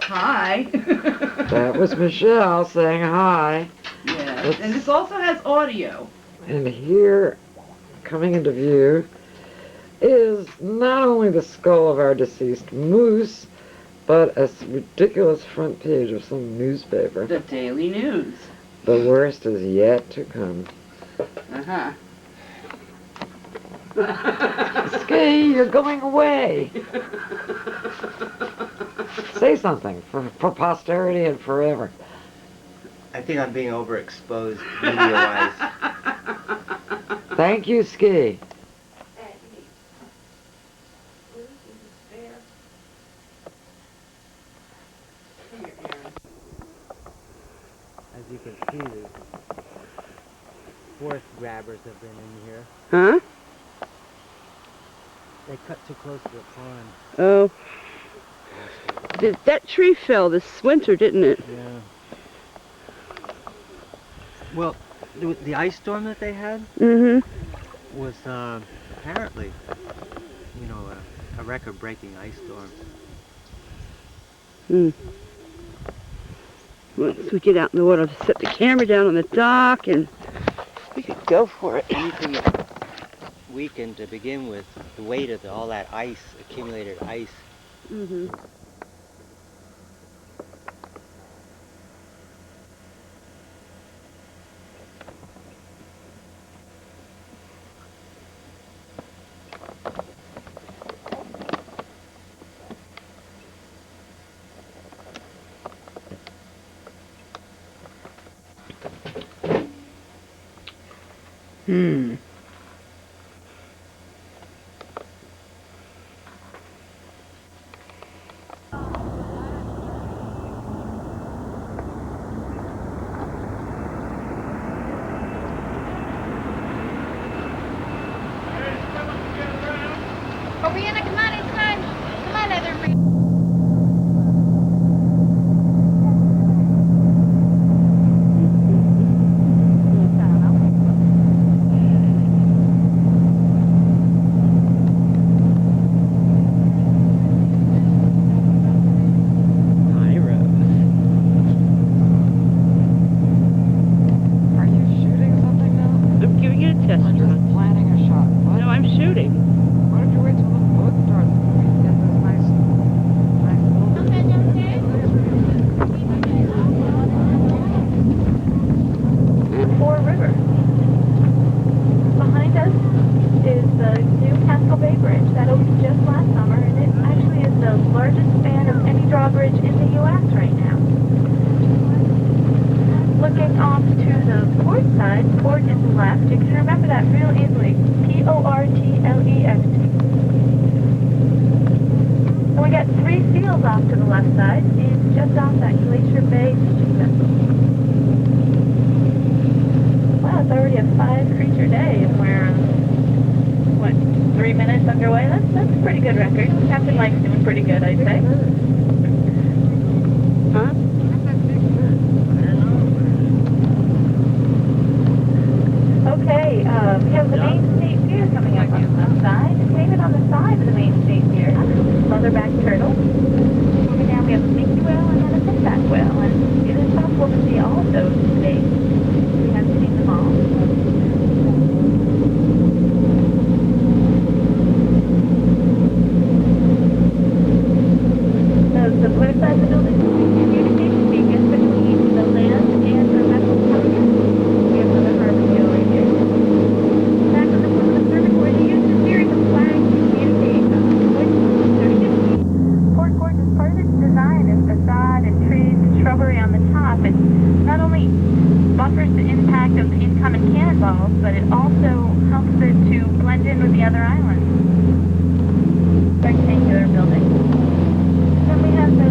Hi. That was Michelle saying hi. Yes, and this also has audio. And here, coming into view, is not only the skull of our deceased moose, but a ridiculous front page of some newspaper. The Daily News. The worst is yet to come. Uh-huh. Ski, you're going away. Say something for posterity and forever. I think I'm being overexposed media-wise. Thank you, Ski. As you can see, the forest grabbers have been in here. Huh? They cut too close to the pond. Oh. That tree fell this winter, didn't it? Yeah. Well, the ice storm that they had was apparently, you know, a record-breaking ice storm. Once we get out in the water, I'll set the camera down on the dock and we could go for it. Anything weakened to begin with, the weight of all that ice, accumulated ice. Brianna, come on inside. Come on, other Brianna. Are you shooting something now? I'm giving it a test Or just run. planning a shot? What? No, I'm shooting. Why don't you wait till the boat starts? We get this nice Four River. Behind us is the new Castle Bay Bridge that opened just last summer, and it actually is the largest span of any drawbridge in the U.S. right now. Looking off to the port side, port is left. You can remember that real easily. P-O-R-T-L-E-X-T. And we got 3 seals off to the left side. It's just off that Glacier Bay fishing vessel. Wow, it's already a 5-creature day, and we're, 3 minutes underway? That's a pretty good record. Captain Mike's doing pretty good, I'd say. Huh? Okay, we have the Maine State Pier coming up on the left side. And David on the side of the Maine State Pier, leatherback turtle. Moving down, we have a minke whale and then a finback whale. And it is possible to see all of those today. We have seen them all. The blue side of the building is the communication beacon between the land and the vessel coming in. We have another harbor wheel right here. Back on the front of the observatory, they use a series of flags to communicate with their ships. Port Court, as part of its design, is facade and trees and shrubbery on the top. It not only buffers the impact of incoming cannonballs, but it also helps it to blend in with the other islands. Rectangular building. Then we have the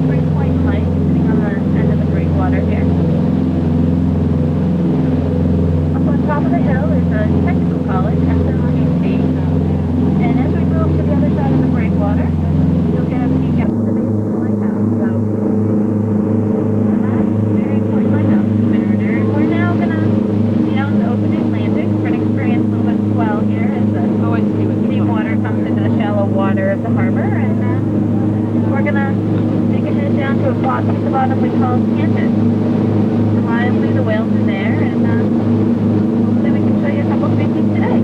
Spring Point light sitting on the end of the breakwater here. Up on top of the hill is a technical college, SMIUT. And as we move to the other side of the breakwater, you'll get a peek out to the base of the lighthouse. So, very important lighthouse. We're now going to be out in the open Atlantic. We're going to experience a little bit of swell here as the sea water comes into the shallow water of the harbor. And we're going to make a head get down to a spot at the bottom we call tangent. Reliably, the whales are there, and hopefully we can show you a couple species today.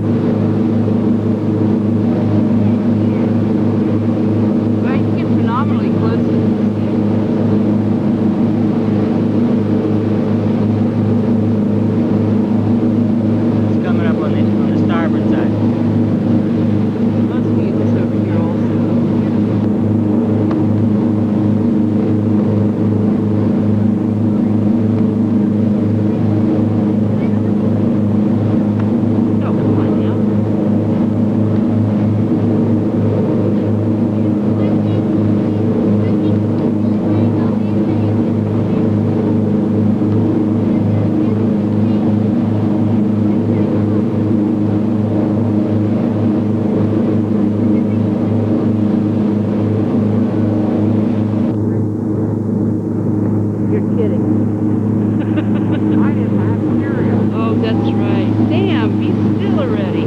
Well, you can get phenomenally close to this. It's coming up on the starboard side. Must be this over here also. Oh, come on now. You're kidding. I didn't have cereal. Oh, that's right. Damn, be still already.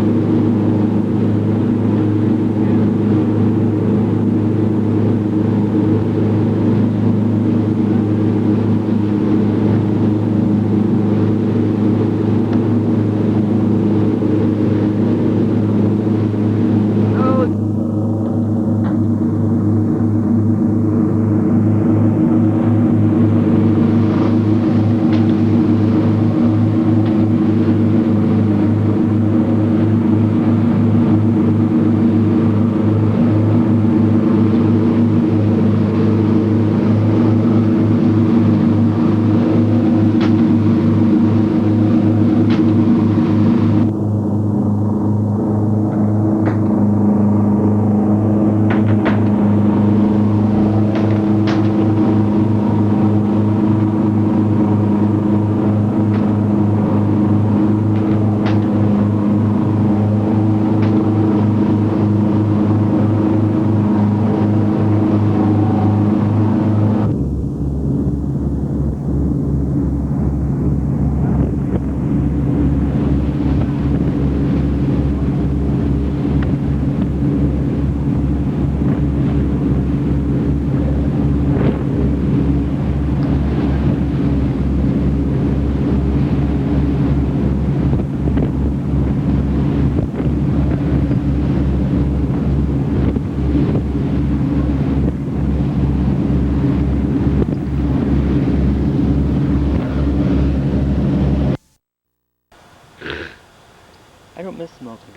I don't miss smoking.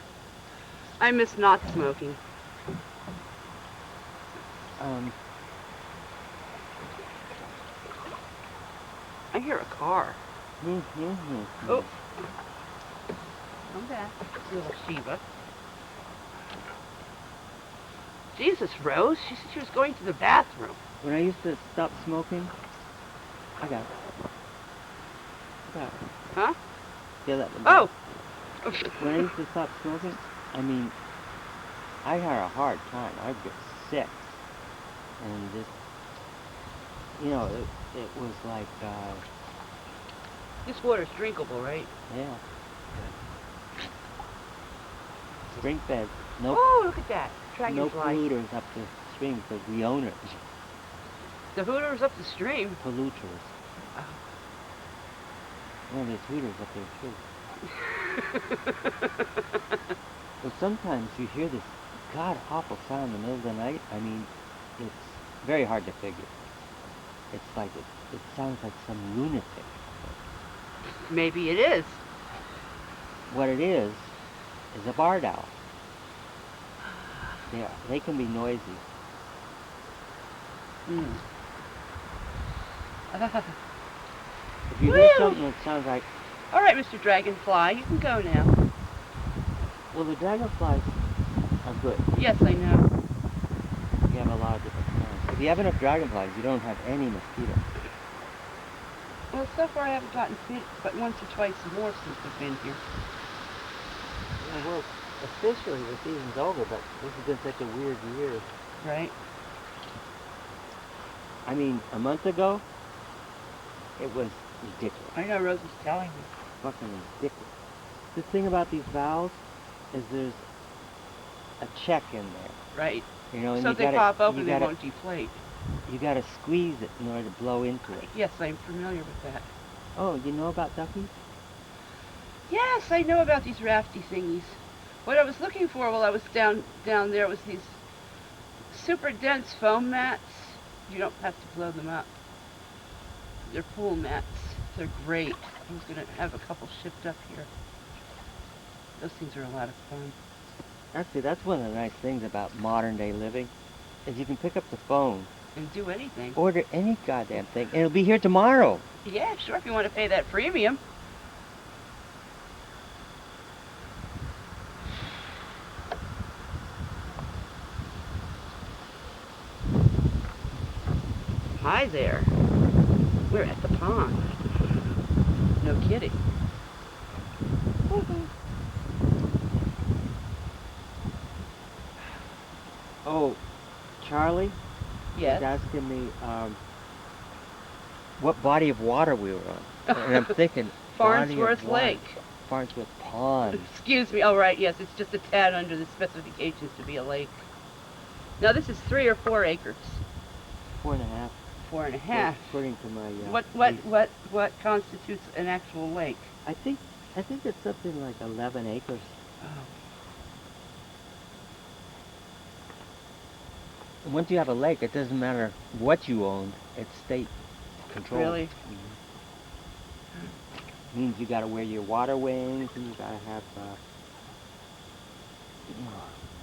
I miss not smoking. I hear a car. Oh. Come back, little Shiva. Jesus, Rose. She said she was going to the bathroom. When I used to stop smoking, I got it. Huh? Yeah, that one. Oh! When I used to stop smoking, I mean, I had a hard time. I'd get sick. And just, you know, it was like, This water's drinkable, right? yeah. Spring fed. No, Oh, look at that. no Dragonfly. polluters up the stream because we own it. The Hooters up the stream. Polluters. Oh. Well, there's hooters up there too. But sometimes you hear this god-awful sound in the middle of the night. I mean, it's very hard to figure. It's like, it sounds like some lunatic. Maybe it is. What it is a barred owl. They can be noisy. Mm. If you hear something that sounds like, All right, Mr. Dragonfly, you can go now. well, the dragonflies are good. Yes, I know. You have a lot of different kinds. If you have enough dragonflies, you don't have any mosquitoes. Well, so far I haven't gotten bit but once or twice more since I've been here. Yeah, well, officially the season's over, but this has been such a weird year. Right? I mean, a month ago, it was ridiculous. I know Rose was telling me. Fucking ridiculous. The thing about these valves is there's a check in there. Right. You know, and So you if they gotta, pop open, you they gotta, won't deflate. You gotta squeeze it in order to blow into it. Yes, I'm familiar with that. Oh, you know about duckies? Yes, I know about these rafty thingies. What I was looking for while I was down there was these super dense foam mats. You don't have to blow them up. They're pool mats. They're great. I was going to have a couple shipped up here. Those things are a lot of fun. Actually, that's one of the nice things about modern day living, is you can pick up the phone, And do anything. order any goddamn thing, and it'll be here tomorrow. Yeah, sure, if you want to pay that premium. Hi there. We're at the pond. No kidding. Oh, Charlie Yes. was asking me what body of water we were on. And I'm thinking, body of Farnsworth water. Lake. Farnsworth Pond. Excuse me. Oh, right. Yes, it's just a tad under the specifications to be a lake. Now, this is 3 or 4 acres. 4.5. 4.5. According to my What constitutes an actual lake? I think it's something like 11 acres. Oh. And once you have a lake, it doesn't matter what you own. It's state control. Really? Means you gotta wear your water wings, and you gotta have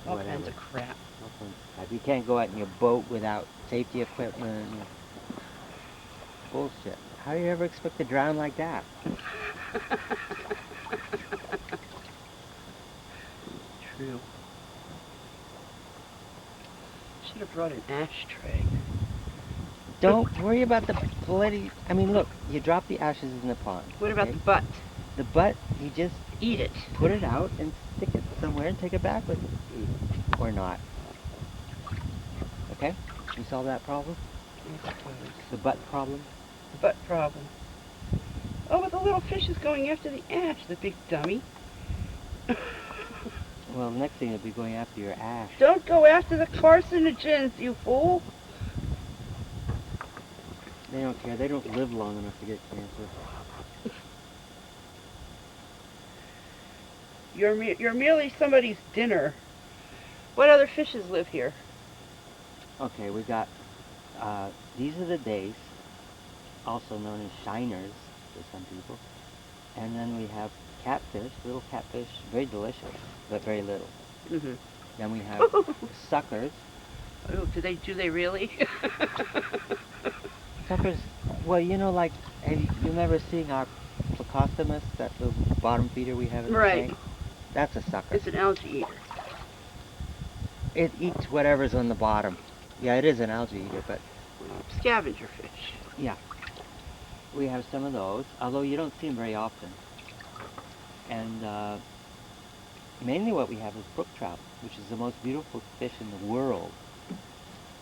All whatever. kinds of crap. All kinds of crap. You can't go out in your boat without safety equipment. Bullshit. How do you ever expect to drown like that? True. Should have brought an ashtray. Don't worry about the bloody... I mean, look, you drop the ashes in the pond. What about okay? the butt? The butt, you just Eat it. put it out and stick it somewhere and take it back with you. Or not. Okay? You solve that problem? The butt problem? The butt problem. Oh, but the little fish is going after the ash, the big dummy. Well, the next thing will be going after your ash. Don't go after the carcinogens, you fool. They don't care. They don't live long enough to get cancer. You're merely somebody's dinner. What other fishes live here? Okay, we got, these are the dace, also known as shiners to some people. And then we have catfish, little catfish, very delicious, but very little. Mm-hmm. Then we have suckers. Oh, do they really? Suckers, well, you know, like, you remember seeing our Plecostomus, that little bottom feeder we have in the Right. tank? That's a sucker. It's an algae eater. It eats whatever's on the bottom. Yeah, it is an algae eater, but Scavenger fish. yeah. We have some of those, although you don't see them very often. And mainly what we have is brook trout, which is the most beautiful fish in the world.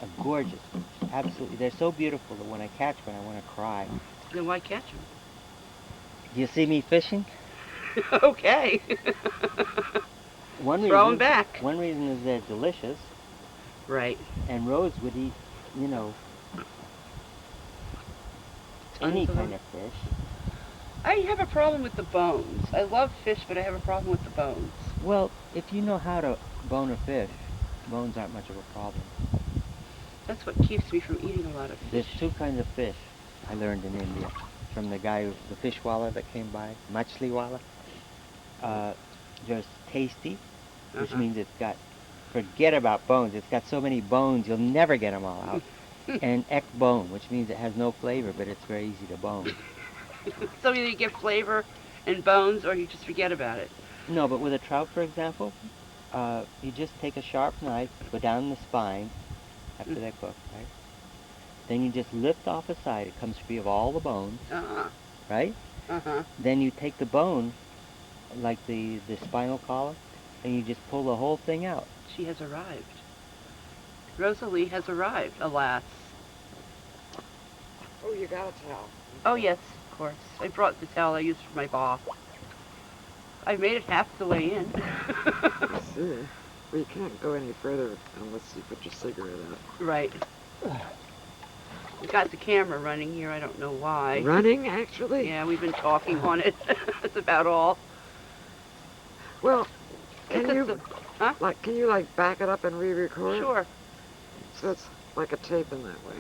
A gorgeous fish, absolutely. They're so beautiful that when I catch one, I want to cry. Then why catch them? Do you see me fishing? Okay. One Throw 'em reason, back. One reason is they're delicious, Right. and Rose would eat, you know, any Tons of kind them. of fish. I have a problem with the bones. I love fish, but I have a problem with the bones. Well, if you know how to bone a fish, bones aren't much of a problem. That's what keeps me from eating a lot of There's fish. 2 kinds of fish I learned in India from the guy, the fishwala that came by, machliwala. There's tasty, which Uh-huh. means it's got, forget about bones, it's got so many bones you'll never get them all out. And ek bone, which means it has no flavor, but it's very easy to bone. So either you get flavor and bones, or you just forget about it. No, but with a trout, for example, you just take a sharp knife, go down the spine after they're cooked, right? Then you just lift off a side. It comes free of all the bones, Uh-huh. right? Uh-huh. Then you take the bone, like the spinal column, and you just pull the whole thing out. She has arrived. Rosalie has arrived, alas. Oh, you got a towel. Oh, yes, of course. I brought the towel I used for my bath. I made it half the way in. I see. Well, you can't go any further unless you put your cigarette out. Right. We got the camera running here. I don't know why. Running, actually? Yeah, we've been talking on it. That's about all. Well, It's can a you, sim- huh? can you, back it up and re-record? Sure. So it's like a tape in that way.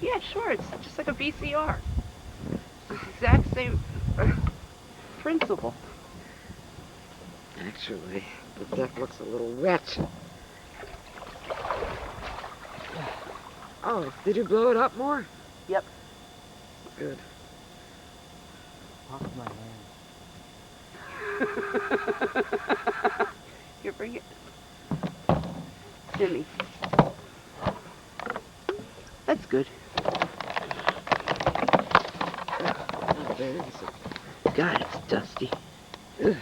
Yeah, sure. It's just like a VCR. It's the exact same principle. Actually, the deck looks a little wet. Oh, did you blow it up more? Yep. Good. Off my hand. Here, bring it. Jimmy. That's good. Oh, there it is. God, it's dusty. Ugh.